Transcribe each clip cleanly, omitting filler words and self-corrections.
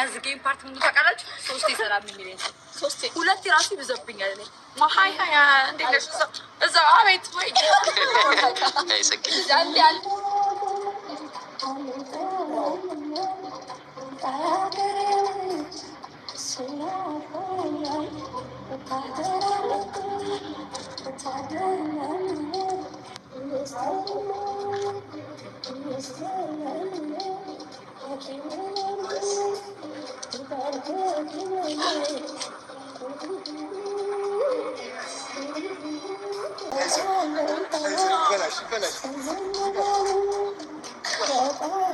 የሚያዝገኝ ፓርት ምን ታውቃላችሁ? ሶስቴ ሰላም የሚለኝ ሶስቴ ሁለቴ ራሱ ይዘብኛል። እኔ ማሃይ ሃያ እንዴት እዛ አቤት ወይ አይሰኪ አንዴ አንዴ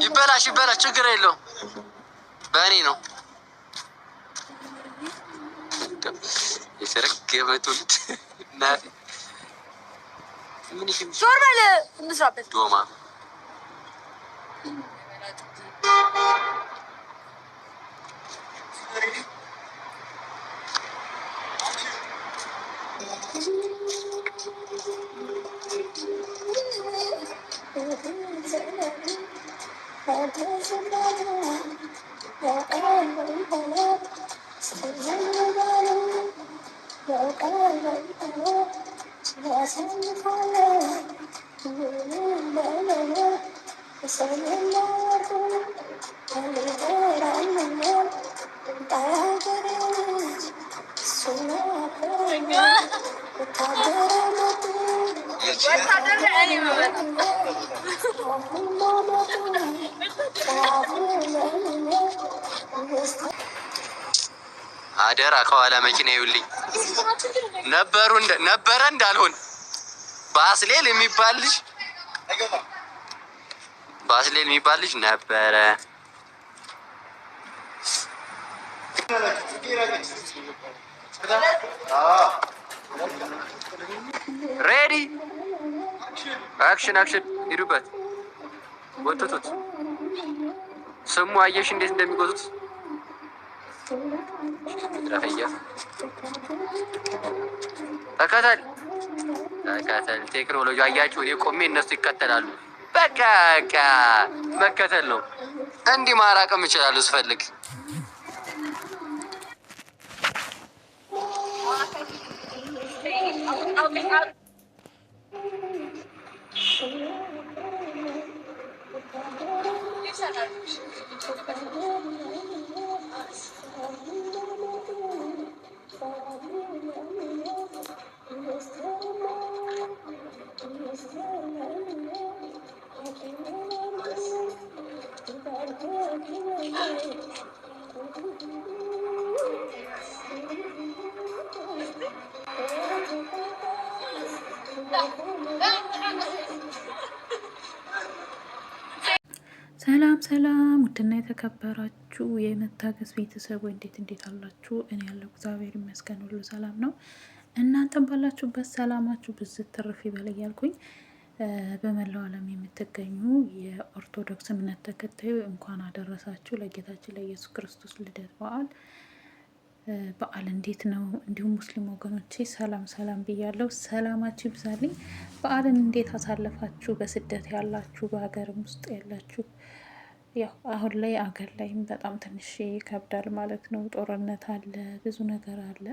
ይበላሽ ችግር የለውም በእኔ ነው የተረገመ ትውልድ እናቴ ምን ይሽም ዞር በል እንስራበት ዶማ አደራ ከኋላ መኪና ይውልኝ ነበረ እንዳልሆን ባስሌል የሚባል ልጅ ነበረ። ሬዲ አክሽን ሂዱበት ወጥቱት ስሙ አየሽ እንዴት እንደሚጎቱት ረፈያ ተከተል ቴክኖሎጂ አያችሁ እኔ ቆሜ እነሱ ይከተላሉ በቃ መከተል ነው እንዲህ ማራቅም እችላለሁ ስፈልግ ሰላም ውድና የተከበራችሁ የመታገስ ቤተሰብ እንዴት አላችሁ? እኔ ያለው እግዚአብሔር ይመስገን ሁሉ ሰላም ነው። እናንተም ባላችሁበት ሰላማችሁ ብዝት ትርፍ ይበል እያልኩኝ በመላው ዓለም የምትገኙ የኦርቶዶክስ እምነት ተከታዩ እንኳን አደረሳችሁ ለጌታችን ለኢየሱስ ክርስቶስ ልደት በዓል እንዴት ነው? እንዲሁም ሙስሊም ወገኖቼ ሰላም ብያለሁ። ሰላማችሁ ይብዛልኝ። በዓልን እንዴት አሳለፋችሁ? በስደት ያላችሁ በሀገርም ውስጥ ያላችሁ ያው አሁን ላይ አገር ላይም በጣም ትንሽ ይከብዳል ማለት ነው። ጦርነት አለ፣ ብዙ ነገር አለ።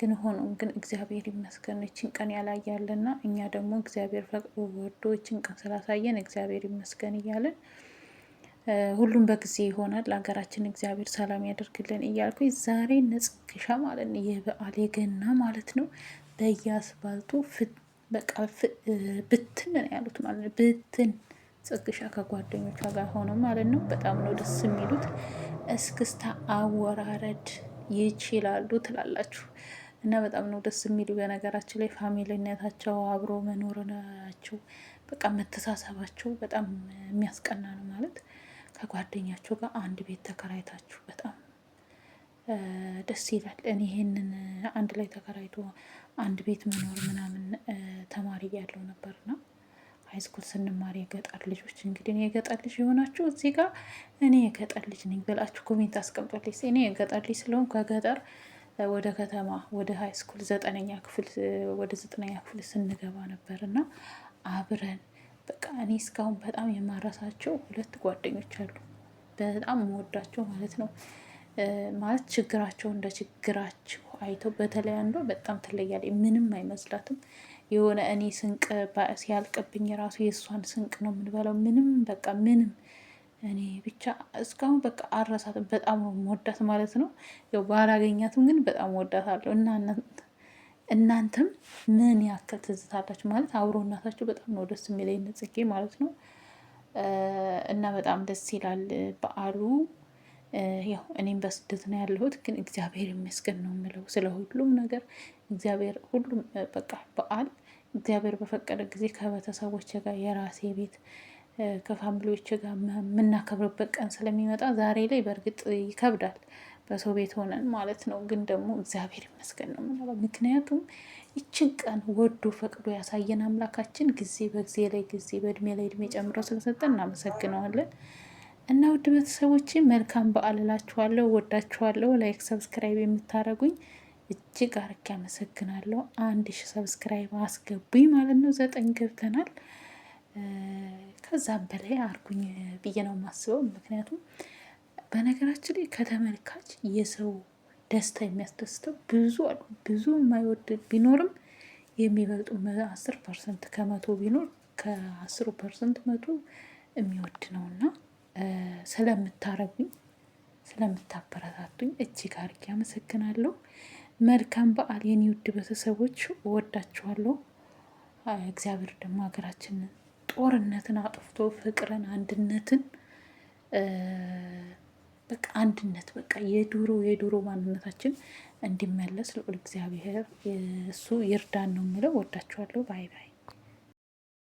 ግን ሆኖም ግን እግዚአብሔር ይመስገን ይችን ቀን ያላያለና እኛ ደግሞ እግዚአብሔር ፈቅዶ ወዶ ይችን ቀን ስላሳየን እግዚአብሔር ይመስገን እያለን ሁሉም በጊዜ ይሆናል። ለሀገራችን እግዚአብሔር ሰላም ያደርግልን እያልኩኝ ዛሬ ነጽግሻ ማለት ነው የበዓል የገና ማለት ነው በየአስፋልቱ ብትን ነው ያሉት ማለት ነው ብትን ጽግሻ ከጓደኞቿ ጋር ሆነው ማለት ነው። በጣም ነው ደስ የሚሉት። እስክስታ አወራረድ ይችላሉ ትላላችሁ እና በጣም ነው ደስ የሚሉ። በነገራችን ላይ ፋሚሊነታቸው አብሮ መኖርናቸው በቃ መተሳሰባቸው በጣም የሚያስቀና ነው ማለት ከጓደኛቸው ጋር አንድ ቤት ተከራይታችሁ በጣም ደስ ይላል። እኔ ይሄንን አንድ ላይ ተከራይቶ አንድ ቤት መኖር ምናምን ተማሪ ያለው ነበርና ሃይስኩል ስንማር የገጠር ልጆች እንግዲህ የገጠር ልጅ የሆናችሁ እዚህ ጋር እኔ የገጠር ልጅ ነኝ ብላችሁ ኮሜንት አስቀምጡልኝ። እኔ የገጠር ልጅ ስለሆንኩ ከገጠር ወደ ከተማ ወደ ሃይስኩል 9ኛ ክፍል ስንገባ ነበርና አብረን በቃ እኔ እስካሁን በጣም የማረሳቸው 2 ጓደኞች አሉ። በጣም የምወዳቸው ማለት ነው። ማለት ችግራቸው እንደ ችግራቸው አይተው፣ በተለይ አንዷ በጣም ትለያለች። ምንም አይመስላትም። የሆነ እኔ ስንቅ ሲያልቅብኝ ራሱ የእሷን ስንቅ ነው የምንበላው። ምንም በቃ ምንም እኔ ብቻ እስካሁን በቃ አረሳትም። በጣም ነው የምወዳት ማለት ነው። ያው ባላገኛትም ግን በጣም ወዳታለሁ። እና እናንተም ምን ያክል ትዝታላችሁ ማለት አብሮናታችሁ በጣም ነው ደስ የሚለኝ ጽጌ ማለት ነው። እና በጣም ደስ ይላል በዓሉ። ያው እኔም በስደት ነው ያለሁት፣ ግን እግዚአብሔር ይመስገን ነው የምለው ስለ ሁሉም ነገር። እግዚአብሔር ሁሉም በቃ በዓል እግዚአብሔር በፈቀደ ጊዜ ከቤተሰቦች ጋር የራሴ ቤት ከፋሚሊዎች ጋር የምናከብርበት ቀን ስለሚመጣ ዛሬ ላይ በእርግጥ ይከብዳል በሰው ቤት ሆነን ማለት ነው። ግን ደግሞ እግዚአብሔር ይመስገን ነው የምንለው። ምክንያቱም ይችን ቀን ወዶ ፈቅዶ ያሳየን አምላካችን ጊዜ በጊዜ ላይ ጊዜ በእድሜ ላይ እድሜ ጨምሮ ስለሰጠን እናመሰግነዋለን። እና ውድ ቤተሰቦች መልካም በዓል እላችኋለሁ። ወዳችኋለሁ። ላይክ ሰብስክራይብ የምታደርጉኝ እጅግ አርጌ አመሰግናለሁ። 1000 ሰብስክራይብ አስገቡኝ ማለት ነው። 9 ገብተናል። ከዛም በላይ አርጉኝ ብዬ ነው የማስበው። ምክንያቱም በነገራችን ላይ ከተመልካች የሰው ደስታ የሚያስደስተው ብዙ አሉ። ብዙ የማይወድ ቢኖርም የሚበልጡ 10% ከመቶ ቢኖር ከ10% መቶ የሚወድ ነው። እና ስለምታረጉኝ ስለምታበረታቱኝ እጅግ አርጌ አመሰግናለሁ። መልካም በዓል የኔ ውድ ቤተሰቦች፣ እወዳችኋለሁ። እግዚአብሔር ደግሞ ሀገራችንን ጦርነትን አጥፍቶ ፍቅርን፣ አንድነትን በቃ አንድነት በቃ የድሮ ማንነታችን እንዲመለስ ልዑል እግዚአብሔር እሱ ይርዳን ነው የምለው። ወዳችኋለሁ። ባይ ባይ።